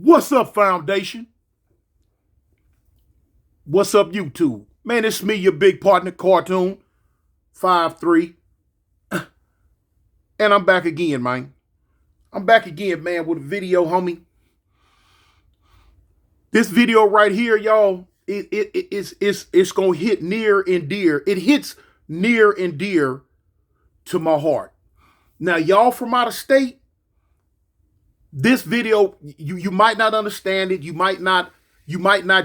What's up, Foundation? What's up, YouTube? Man, it's me, your big partner, Cartoon 53. And I'm back again, man. I'm back again, man, with a video, homie. This video right here, y'all, it's gonna hit near and dear. It hits near and dear to my heart. Now, y'all from out of state, this video, you might not understand it. You might not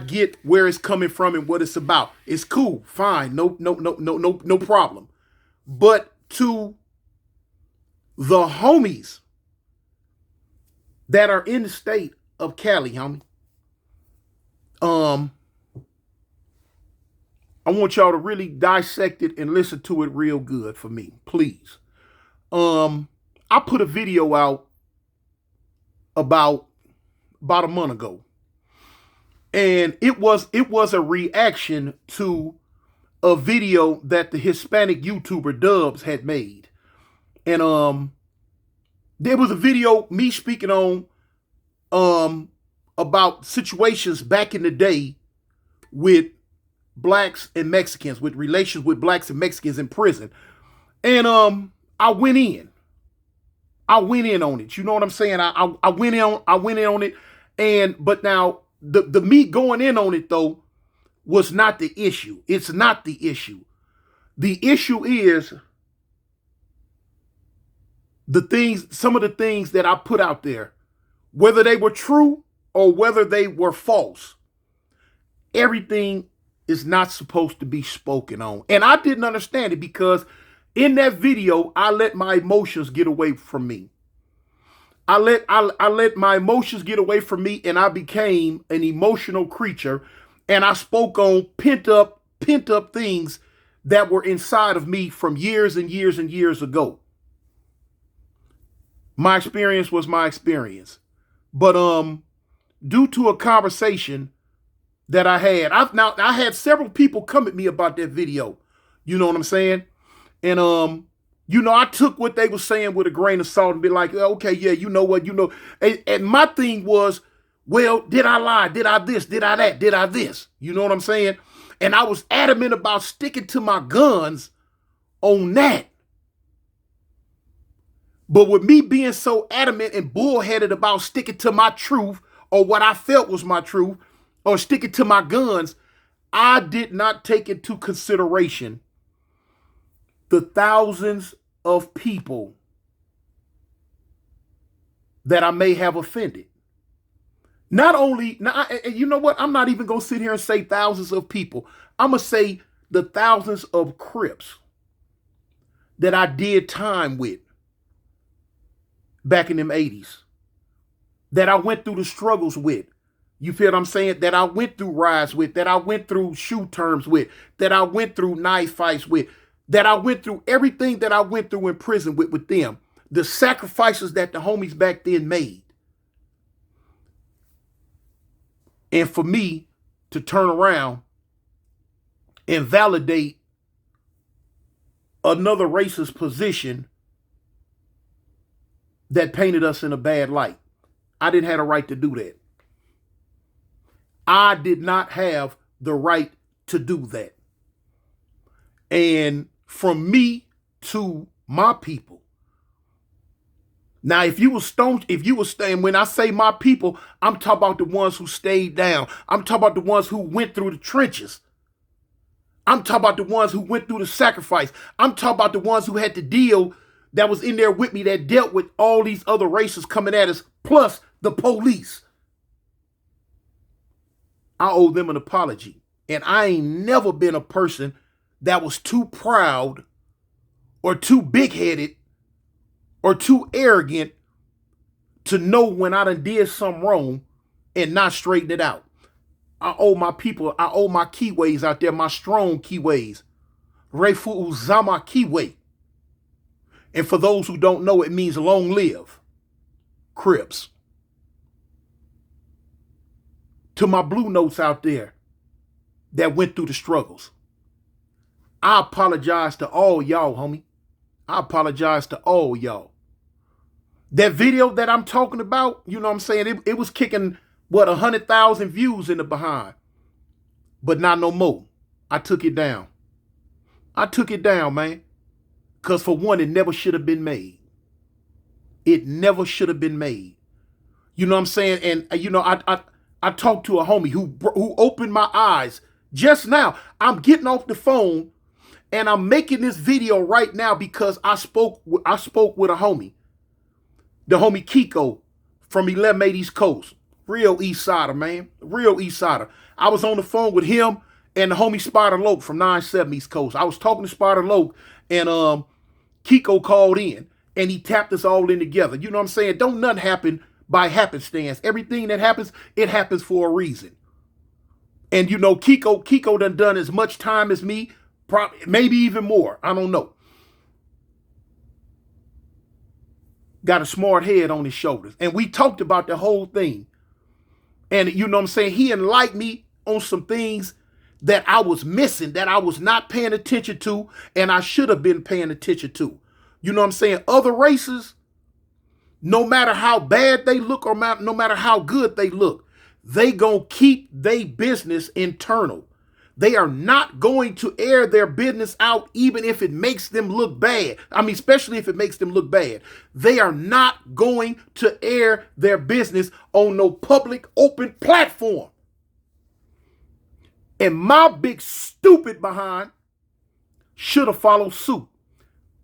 get where it's coming from and what it's about. It's cool, fine, no problem. But to the homies that are in the state of Cali, homie, I want y'all to really dissect it and listen to it real good for me, please. I put a video out about a month ago. And it was a reaction to a video that the Hispanic YouTuber Dubs had made. And there was a video me speaking on about situations back in the day with blacks and Mexicans, with relations with blacks and Mexicans in prison. And I went in on it. You know what I'm saying? I went in on it. But now the me going in on it though was not the issue. It's not the issue. The issue is some of the things that I put out there, whether they were true or whether they were false. Everything is not supposed to be spoken on. And I didn't understand it because in that video, I let my emotions get away from me. I let my emotions get away from me, and I became an emotional creature, and I spoke on pent up things that were inside of me from years and years and years ago. My experience was my experience. But due to a conversation that I had, I had several people come at me about that video. You know what I'm saying? And I took what they were saying with a grain of salt and be like, okay, yeah, you know what, And my thing was, well, did I lie? Did I this? Did I that? Did I this? You know what I'm saying? And I was adamant about sticking to my guns on that. But with me being so adamant and bullheaded about sticking to my truth or what I felt was my truth or sticking to my guns, I did not take into consideration the thousands of people that I may have offended. Not only, you know what? I'm not even going to sit here and say thousands of people. I'm going to say the thousands of C.R.I.P.S that I did time with back in them 80s. That I went through the struggles with. You feel what I'm saying? That I went through riots with. That I went through shoe terms with. That I went through knife fights with. That I went through everything that I went through in prison with them. The sacrifices that the homies back then made. And for me to turn around and validate another racist position that painted us in a bad light. I didn't have a right to do that. I did not have the right to do that. And from me to my people. Now, if you were staying, when I say my people, I'm talking about the ones who stayed down. I'm talking about the ones who went through the trenches. I'm talking about the ones who went through the sacrifice. I'm talking about the ones who had to deal, that was in there with me, that dealt with all these other races coming at us, plus the police. I owe them an apology. And I ain't never been a person that was too proud or too big-headed or too arrogant to know when I done did something wrong and not straighten it out. I owe my people, I owe my Kiwis out there, my strong Kiwis. Refu Uzama Kiwi. And for those who don't know, it means long live. C.R.I.P.S. To my blue notes out there that went through the struggles. I apologize to all y'all, homie. I apologize to all y'all. That video that I'm talking about, you know what I'm saying? It was kicking what, 100,000 views in the behind. But not no more. I took it down. I took it down, man. Because for one, it never should have been made. It never should have been made. You know what I'm saying? And you know, I talked to a homie who opened my eyes just now. I'm getting off the phone and I'm making this video right now because I spoke with a homie, the homie Kiko from 1180 East Coast. Real East Sider, man. Real East Sider. I was on the phone with him and the homie Spider Loke from 970 East Coast. I was talking to Spider Loke and Kiko called in and he tapped us all in together. You know what I'm saying? Don't nothing happen by happenstance. Everything that happens, it happens for a reason. And you know, Kiko done as much time as me, maybe even more. I don't know. Got a smart head on his shoulders. And we talked about the whole thing. And you know what I'm saying? He enlightened me on some things that I was missing, that I was not paying attention to, and I should have been paying attention to. You know what I'm saying? Other races, no matter how bad they look or no matter how good they look, they gonna keep their business internal. They are not going to air their business out even if it makes them look bad. I mean, especially if it makes them look bad. They are not going to air their business on no public open platform. And my big stupid behind should have followed suit.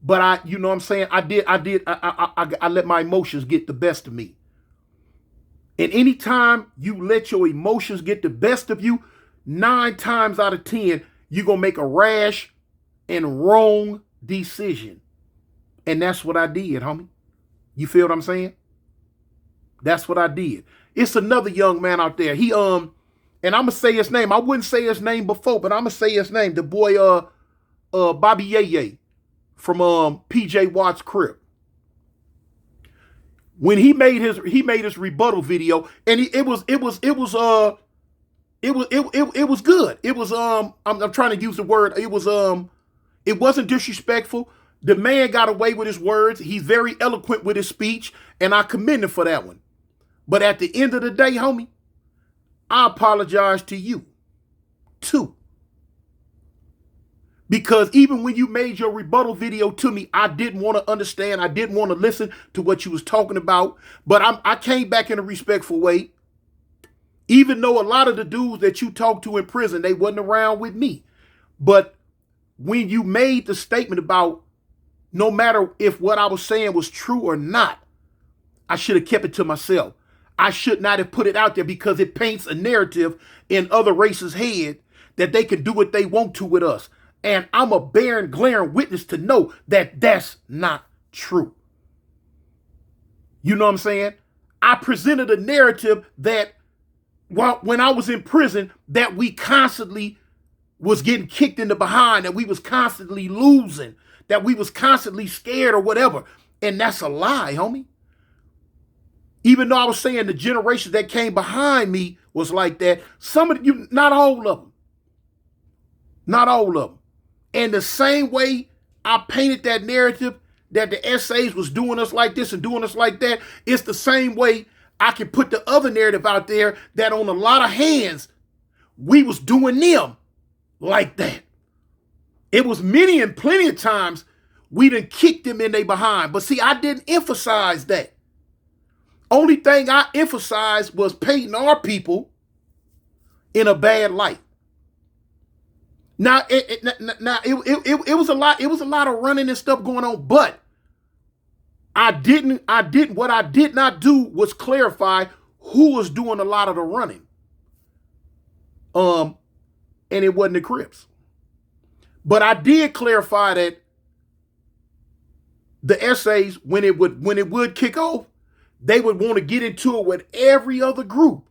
But you know what I'm saying? I let my emotions get the best of me. And anytime you let your emotions get the best of you, 9 times out of 10, you're going to make a rash and wrong decision. And that's what I did, homie. You feel what I'm saying? That's what I did. It's another young man out there. He, and I'm going to say his name. I wouldn't say his name before, but I'm going to say his name. The boy, Bobby Yeye from, PJ Watt's C.R.I.P.S. When he made his rebuttal video, and it was good. It was I'm trying to use the word. It wasn't disrespectful. The man got away with his words. He's very eloquent with his speech, and I commend him for that one. But at the end of the day, homie, I apologize to you too. Because even when you made your rebuttal video to me, I didn't want to understand. I didn't want to listen to what you was talking about. But I came back in a respectful way. Even though a lot of the dudes that you talked to in prison, they wasn't around with me. But when you made the statement about no matter if what I was saying was true or not, I should have kept it to myself. I should not have put it out there because it paints a narrative in other races' head that they can do what they want to with us. And I'm a barren, glaring witness to know that that's not true. You know what I'm saying? I presented a narrative that when I was in prison, that we constantly was getting kicked in the behind, that we was constantly losing, that we was constantly scared or whatever. And that's a lie, homie. Even though I was saying the generation that came behind me was like that, some of you, not all of them. Not all of them. And the same way I painted that narrative that the essays was doing us like this and doing us like that, it's the same way I can put the other narrative out there that on a lot of hands, we was doing them like that. It was many and plenty of times we done kicked them in their behind. But see, I didn't emphasize that. Only thing I emphasized was painting our people in a bad light. Now, it was a lot. It was a lot of running and stuff going on, but what I did not do was clarify who was doing a lot of the running. And it wasn't the Crips. But I did clarify that the essays, when it would kick off, they would want to get into it with every other group.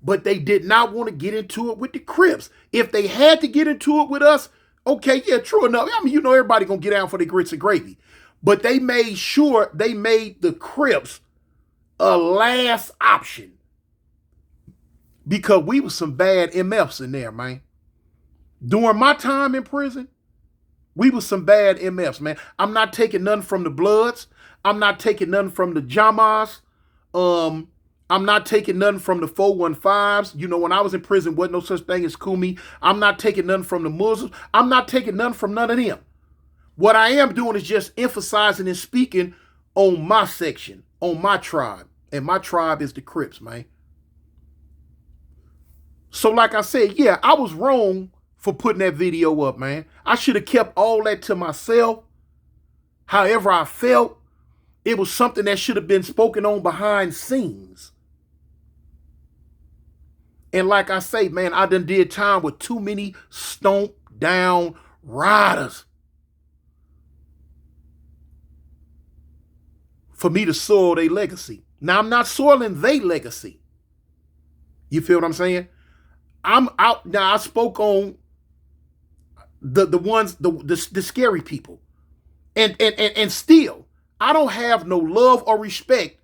But they did not want to get into it with the Crips. If they had to get into it with us, okay, yeah, true enough. I mean, you know, everybody gonna get down for the grits and gravy. But they made sure they made the Crips a last option. Because we was some bad MFs in there, man. During my time in prison, we was some bad MFs, man. I'm not taking none from the Bloods. I'm not taking none from the Jamas. I'm I'm not taking nothing from the 415s. You know, when I was in prison, wasn't no such thing as Kumi. I'm not taking nothing from the Muslims. I'm not taking nothing from none of them. What I am doing is just emphasizing and speaking on my section, on my tribe. And my tribe is the Crips, man. So like I said, yeah, I was wrong for putting that video up, man. I should have kept all that to myself. However I felt, it was something that should have been spoken on behind scenes. And like I say, man, I done did time with too many stomped down riders for me to soil their legacy. Now, I'm not soiling their legacy. You feel what I'm saying? I'm out. Now, I spoke on the ones, the scary people. And still, I don't have no love or respect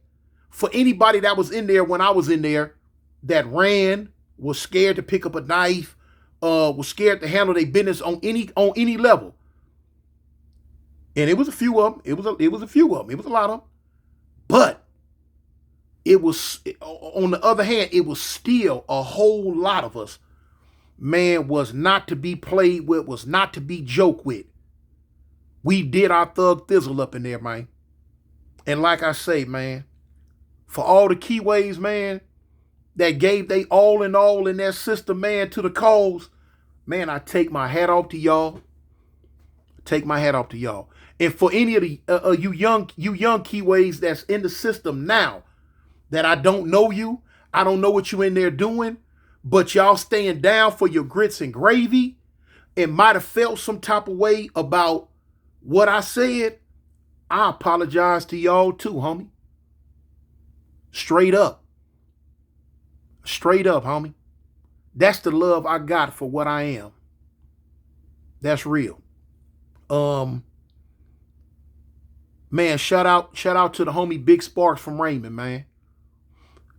for anybody that was in there when I was in there that ran, was scared to pick up a knife, was scared to handle their business on any level. And it was a few of them. It was a few of them. It was a lot of them. But it was, on the other hand, it was still a whole lot of us, man, was not to be played with, was not to be joked with. We did our thug thizzle up in there, man. And like I say, man, for all the keyways, man, that gave they all in their system, man, to the cause, man, I take my hat off to y'all. Take my hat off to y'all. And for any of the you young keyways that's in the system now, that I don't know you, I don't know what you in there doing, but y'all staying down for your grits and gravy, and might have felt some type of way about what I said, I apologize to y'all too, homie. Straight up. Straight up, homie. That's the love I got for what I am. That's real. Man, shout out to the homie Big Sparks from Raymond, man.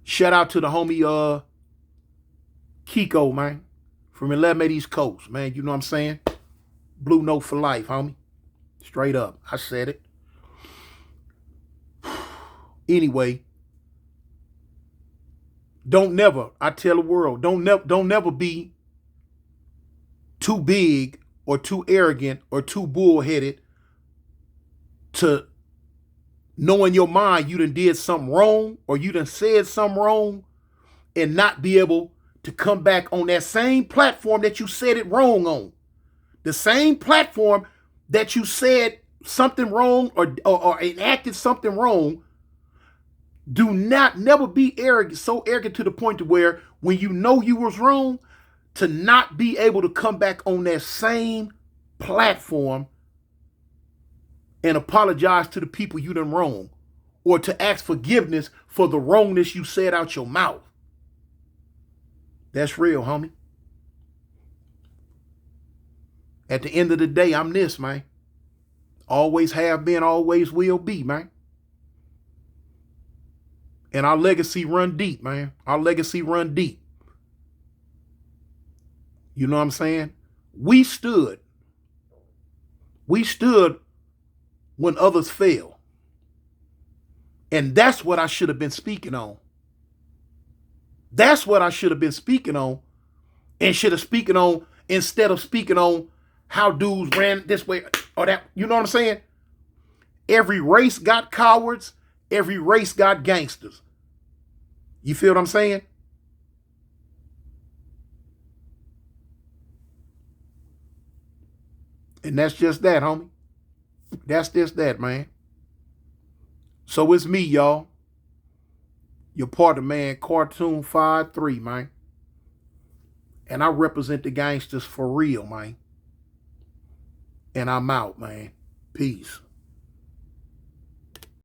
Shout out to the homie Kiko, man, from 11 East Coast, man. You know what I'm saying? Blue Note for life, homie. Straight up. I said it. Anyway, don't never, I tell the world, don't never be too big or too arrogant or too bullheaded to know in your mind you done did something wrong or you done said something wrong and not be able to come back on that same platform that you said it wrong on. The same platform that you said something wrong or enacted something wrong. Do not never be arrogant, so arrogant to the point to where when you know you was wrong, to not be able to come back on that same platform and apologize to the people you done wrong, or to ask forgiveness for the wrongness you said out your mouth. That's real, homie. At the end of the day, I'm this, man. Always have been, always will be, man. And our legacy run deep, man. Our legacy run deep. You know what I'm saying? We stood when others fell. And that's what I should have been speaking on. That's what I should have been speaking on, and should have speaking on instead of speaking on how dudes ran this way or that. You know what I'm saying? Every race got cowards. Every race got gangsters. You feel what I'm saying? And that's just that, homie. That's just that, man. So it's me, y'all. Your partner, man, Cartoon 5-3, man. And I represent the gangsters for real, man. And I'm out, man. Peace.